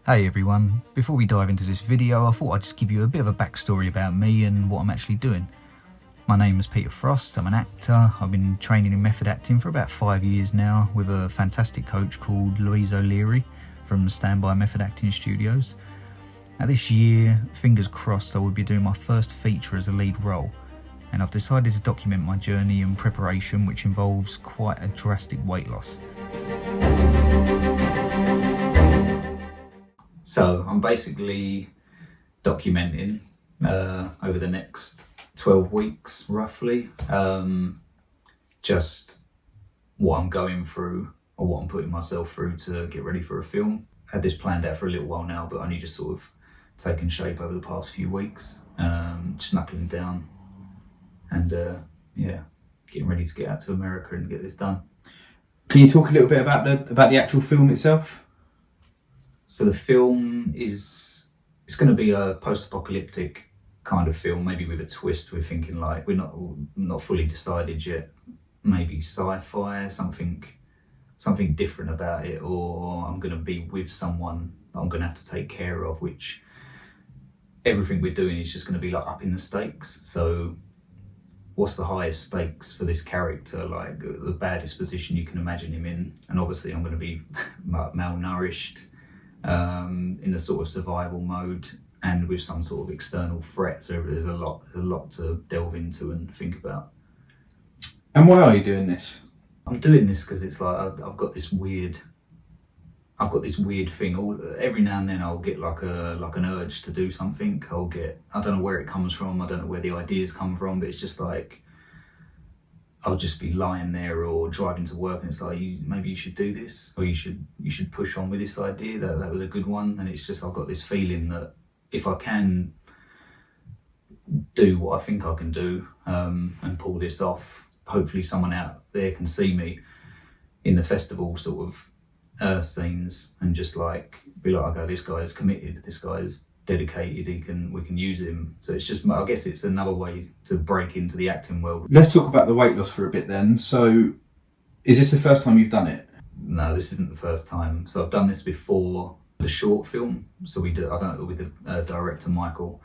Hey everyone, before we dive into this video I thought I'd just give you a bit of a backstory about me and what I'm actually doing. My name is Peter Frost, I'm an actor. I've been training in method acting for about 5 years now with a fantastic coach called Louise O'Leary from Standby Method Acting Studios. Now this year, fingers crossed, I will be doing my first feature as a lead role, and I've decided to document my journey and preparation, which involves quite a drastic weight loss. So I'm basically documenting over the next 12 weeks roughly, just what I'm going through or what I'm putting myself through to get ready for a film. I had this planned out for a little while now, but only just sort of taken shape over the past few weeks, just knuckling down and getting ready to get out to America and get this done. Can you talk a little bit about the actual film itself? So the film it's going to be a post-apocalyptic kind of film, maybe with a twist. We're thinking like we're not fully decided yet. Maybe sci-fi, something different about it, or I'm going to be with someone that I'm going to have to take care of, which everything we're doing is just going to be like upping the stakes. So what's the highest stakes for this character, like the baddest position you can imagine him in, and obviously I'm going to be malnourished, in a sort of survival mode and with some sort of external threat. So there's a lot to delve into and think about. And why are you doing this? I'm doing this because it's like I've got this weird thing. Every now and then I'll get like an urge to do something. I don't know where it comes from. I don't know where the ideas come from, but it's just like I'll just be lying there or driving to work and it's like, maybe you should do this, or you should push on with this idea. That was a good one. And it's just I've got this feeling that if I can do what I think I can do, and pull this off, hopefully someone out there can see me in the festival sort of scenes and just like be like, okay, this guy is committed, this guy is dedicated, we can use him. So it's just, I guess it's another way to break into the acting world. Let's talk about the weight loss for a bit then. So is this the first time you've done it? No, this isn't the first time. So I've done this before the short film. So with the director Michael,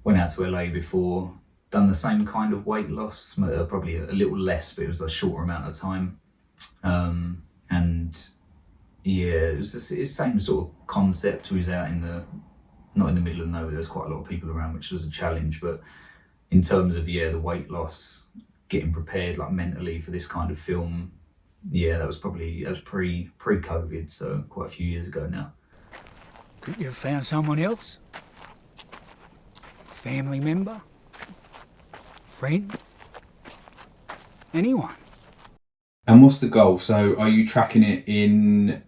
went out to LA before, done the same kind of weight loss, probably a little less, but it was a shorter amount of time. And yeah, it was the same sort of concept. We was out not in the middle of nowhere, there was quite a lot of people around, which was a challenge. But in terms of the weight loss, getting prepared like mentally for this kind of film, that was pre-COVID, so quite a few years ago now. Could you have found someone else? Family member? Friend? Anyone? And what's the goal? So are you tracking it in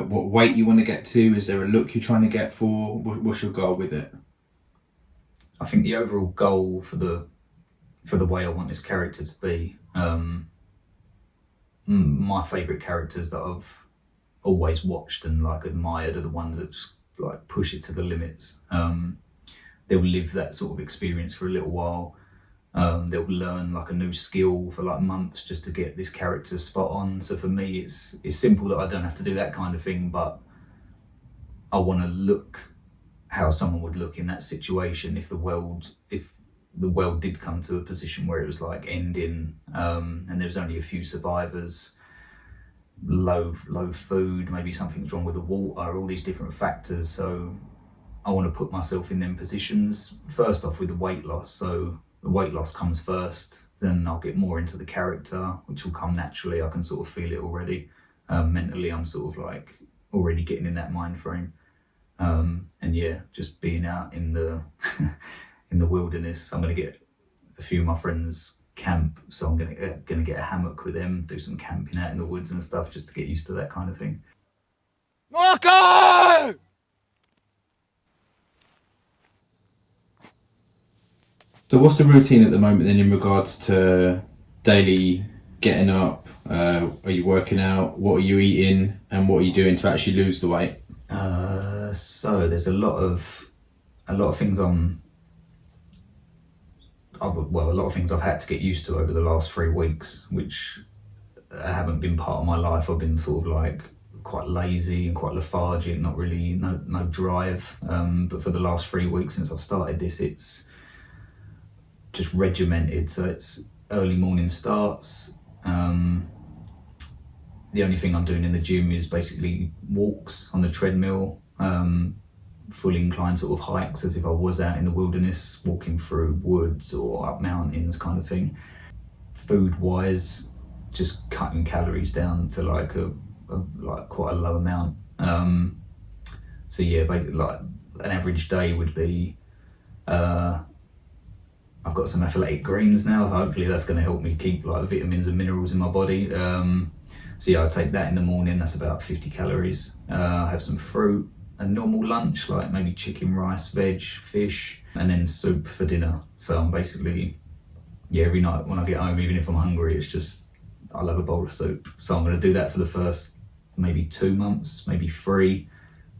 what weight you want to get to? Is there a look you're trying to get for? What's your goal with it? I think the overall goal for the way I want this character to be, my favourite characters that I've always watched and like admired are the ones that just like push it to the limits. They'll live that sort of experience for a little while. They'll learn like a new skill for like months just to get this character spot on. So for me, it's simple that I don't have to do that kind of thing, but I want to look how someone would look in that situation if the world did come to a position where it was like ending, and there was only a few survivors, low food, maybe something's wrong with the water, all these different factors. So I want to put myself in them positions. First off with the weight loss, so the weight loss comes first, then I'll get more into the character, which will come naturally. I can sort of feel it already. Mentally, I'm sort of like already getting in that mind frame. And yeah, just being out in the in the wilderness. I'm going to get a few of my friends camp, so I'm going to get a hammock with them, do some camping out in the woods and stuff, just to get used to that kind of thing. Marco! So what's the routine at the moment then in regards to daily getting up? Are you working out? What are you eating? And what are you doing to actually lose the weight? So there's a lot of things a lot of things I've had to get used to over the last 3 weeks, which haven't been part of my life. I've been sort of like quite lazy and quite lethargic, not really, no drive. But for the last 3 weeks since I've started this, it's just regimented. So it's early morning starts. The only thing I'm doing in the gym is basically walks on the treadmill, full incline sort of hikes, as if I was out in the wilderness, walking through woods or up mountains kind of thing. Food wise, just cutting calories down to like quite a low amount. So yeah, basically like an average day would be, I've got some athletic greens now. Hopefully that's going to help me keep like the vitamins and minerals in my body. So yeah, I take that in the morning. That's about 50 calories. I have some fruit, a normal lunch, like maybe chicken, rice, veg, fish, and then soup for dinner. So I'm basically, yeah, every night when I get home, even if I'm hungry, it's just, I'll have a bowl of soup. So I'm going to do that for the first maybe 2 months, maybe 3,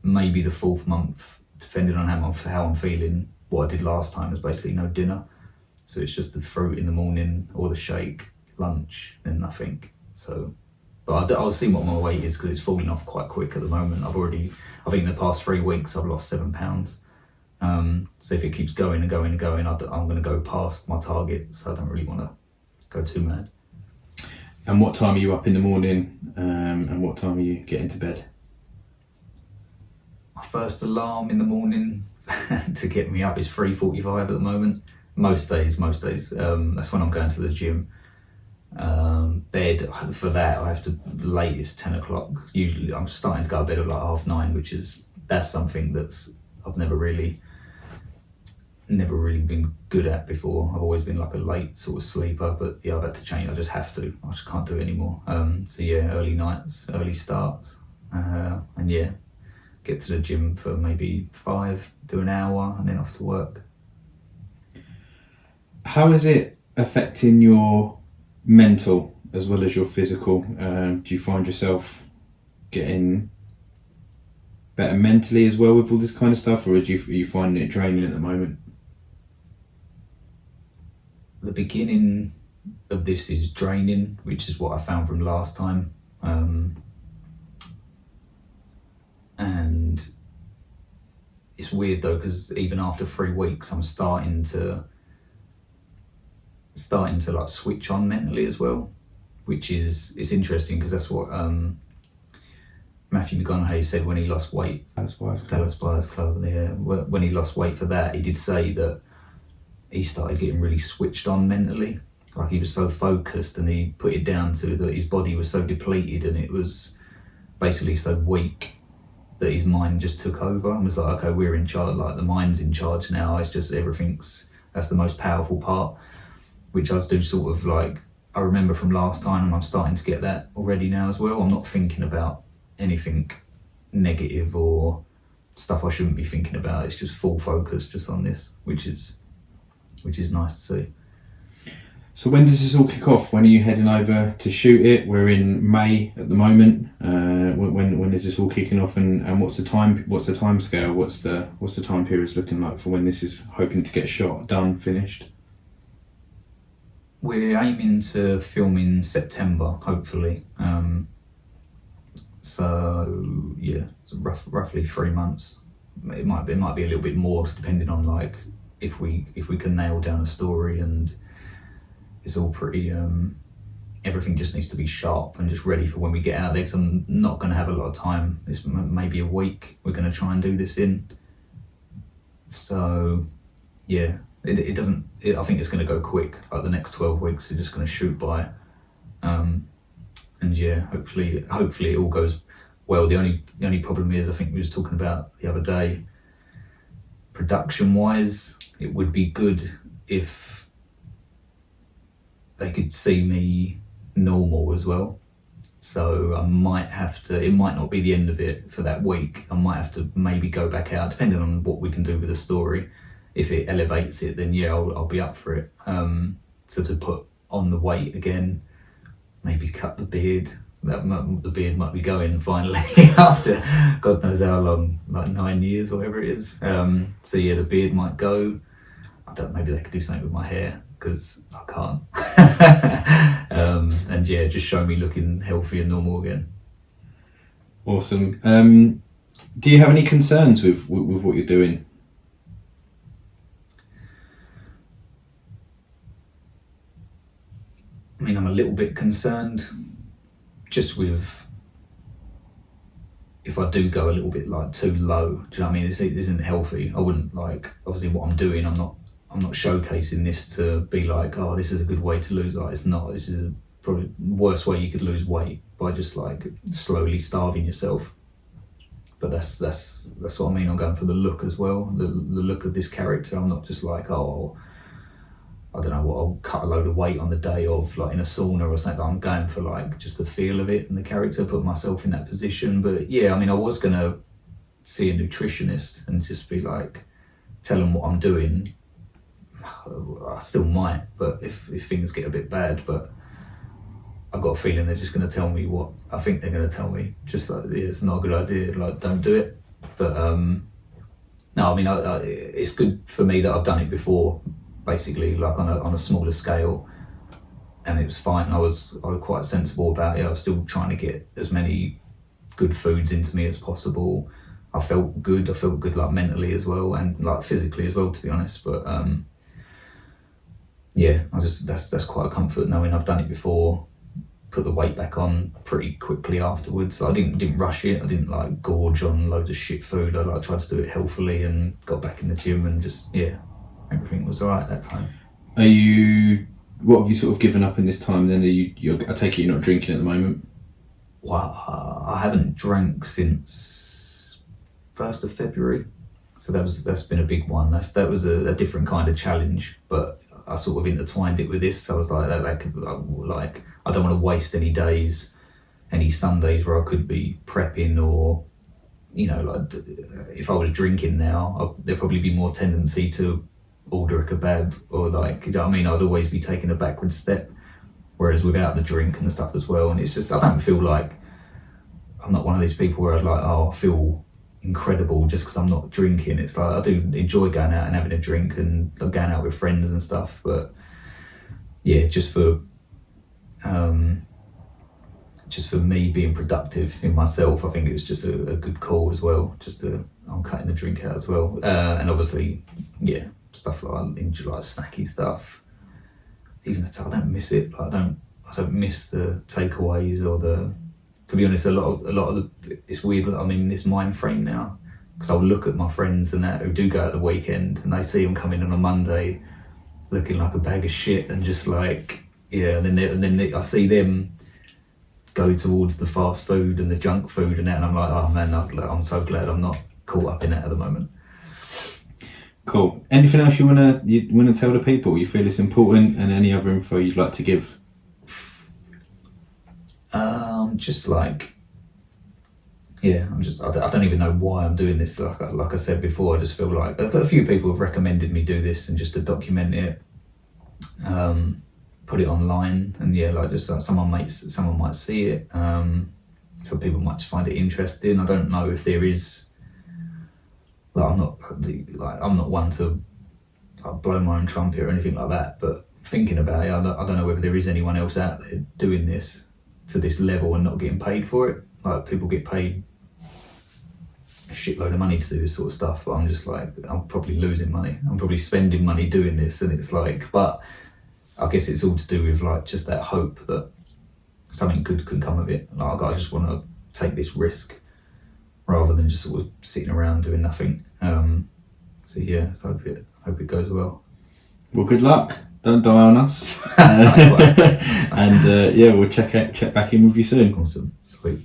maybe the 4th month, depending on how I'm feeling. What I did last time was basically no dinner. So it's just the fruit in the morning or the shake, lunch, then nothing. So, but I'll see what my weight is because it's falling off quite quick at the moment. I think in the past 3 weeks I've lost 7 pounds. So if it keeps going and going and going, I'm going to go past my target. So I don't really want to go too mad. And what time are you up in the morning? And what time are you getting to bed? My first alarm in the morning to get me up is 3:45 at the moment. Most days. That's when I'm going to the gym. Bed for that I have to latest 10 o'clock. Usually I'm starting to go to bed at like 9:30, that's something that's I've never really been good at before. I've always been like a late sort of sleeper, but yeah, I've had to change. I just can't do it anymore. So yeah, early nights, early starts, and yeah, get to the gym for maybe 5, do an hour, and then off to work. How is it affecting your mental as well as your physical? Do you find yourself getting better mentally as well with all this kind of stuff, or are you finding it draining at the moment? The beginning of this is draining, which is what I found from last time. And it's weird though, because even after 3 weeks, I'm starting to like switch on mentally as well, which is, it's interesting because that's what Matthew McConaughey said when he lost weight. Dallas Buyers Club. Yeah, when he lost weight for that, he did say that he started getting really switched on mentally. Like he was so focused, and he put it down to that his body was so depleted and it was basically so weak that his mind just took over and was like, okay, we're in charge, like the mind's in charge now. It's just that's the most powerful part, which I do sort of like, I remember from last time, and I'm starting to get that already now as well. I'm not thinking about anything negative or stuff I shouldn't be thinking about. It's just full focus just on this, which is nice to see. So when does this all kick off? When are you heading over to shoot it? We're in May at the moment. When is this all kicking off, and what's the time scale? What's the time periods looking like for when this is hoping to get shot, done, finished? We're aiming to film in September, hopefully. So yeah, it's roughly 3 months. It might be a little bit more, depending on like if we can nail down a story, and it's all pretty. Everything just needs to be sharp and just ready for when we get out there. Because I'm not going to have a lot of time. It's maybe a week. We're going to try and do this in. So yeah, it doesn't. I think it's going to go quick. Like the next 12 weeks are just going to shoot by. And yeah, hopefully it all goes well. The only problem is, I think we was talking about the other day, production wise, it would be good if they could see me normal as well. So I might have to, it might not be the end of it for that week. I might have to maybe go back out, depending on what we can do with the story. If it elevates it, then yeah, I'll be up for it. So to put on the weight again, maybe cut the beard. The beard might be going finally after God knows how long, like 9 years or whatever it is. So yeah, the beard might go. Maybe they could do something with my hair, because I can't. And yeah, just show me looking healthy and normal again. Awesome. Do you have any concerns with what you're doing? I mean, I'm a little bit concerned just with if I do go a little bit like too low. Do you know what I mean? This isn't healthy. I wouldn't like, obviously what I'm doing, I'm not showcasing this to be like, oh, this is a good way to lose. Like, it's not. This is probably the worst way you could lose weight, by just like slowly starving yourself. But that's what I mean. I'm going for the look as well, the look of this character. I'm not just like, oh, I don't know what, I'll cut a load of weight on the day of, like in a sauna or something. I'm going for like just the feel of it and the character, put myself in that position. But yeah, I mean, I was gonna see a nutritionist and just be like, tell them what I'm doing. I still might, but if things get a bit bad, but I've got a feeling they're just going to tell me what I think they're going to tell me. Just like, yeah, it's not a good idea, like, don't do it. But no, I mean, it's good for me that I've done it before, basically, like on a smaller scale, and it was fine. I was quite sensible about it. I was still trying to get as many good foods into me as possible. I felt good like mentally as well, and like physically as well, to be honest. But yeah, that's quite a comfort knowing I've done it before. Put the weight back on pretty quickly afterwards. I didn't rush it. I didn't like gorge on loads of shit food. I like tried to do it healthily and got back in the gym and just, yeah, everything was alright at that time. What have you sort of given up in this time then? I take it you're not drinking at the moment? Well, I haven't drank since 1st of February. So that's been a big one. That was a different kind of challenge, but I sort of intertwined it with this. So I was like, that could, like, I don't want to waste any days, any Sundays where I could be prepping, or, you know, like if I was drinking now, there'd probably be more tendency to order a kebab, or like, you know what I mean? I'd always be taking a backward step. Whereas without the drink and the stuff as well, and it's just, I don't feel like, I'm not one of these people where I'd like, oh, I feel incredible just because I'm not drinking. It's like, I do enjoy going out and having a drink and going out with friends and stuff, but yeah, just for me being productive in myself, I think it was just a good call as well. I'm cutting the drink out as well, and obviously, yeah, stuff like I enjoy, like snacky stuff. Even though I don't miss it. Like, I don't miss the takeaways or the. To be honest, a lot of it's weird. I'm in this mind frame now, because I'll look at my friends and that who do go at the weekend, and they see them come in on a Monday, looking like a bag of shit, and just like, yeah. And then I see them go towards the fast food and the junk food and that, and I'm like, oh man, I'm so glad I'm not caught up in that at the moment. Cool. Anything else you wanna tell the people you feel is important, and any other info you'd like to give? Just like, yeah, I don't even know why I'm doing this. Like I said before, I just feel like a few people have recommended me do this, and just to document it, put it online, and yeah, like just like someone might see it. Some people might find it interesting. I don't know if there is. Like, I'm not one to like blow my own trumpet or anything like that. But thinking about it, I don't know whether there is anyone else out there doing this to this level and not getting paid for it. Like, people get paid a shitload of money to do this sort of stuff, but I'm just like, I'm probably losing money. I'm probably spending money doing this, and it's like, but I guess it's all to do with like just that hope that something good can come of it. Like, I just want to take this risk rather than just sort of sitting around doing nothing. So yeah, so hope it goes well. Well, good luck. Don't die on us. And yeah, we'll check back in with you soon. Awesome, sweet.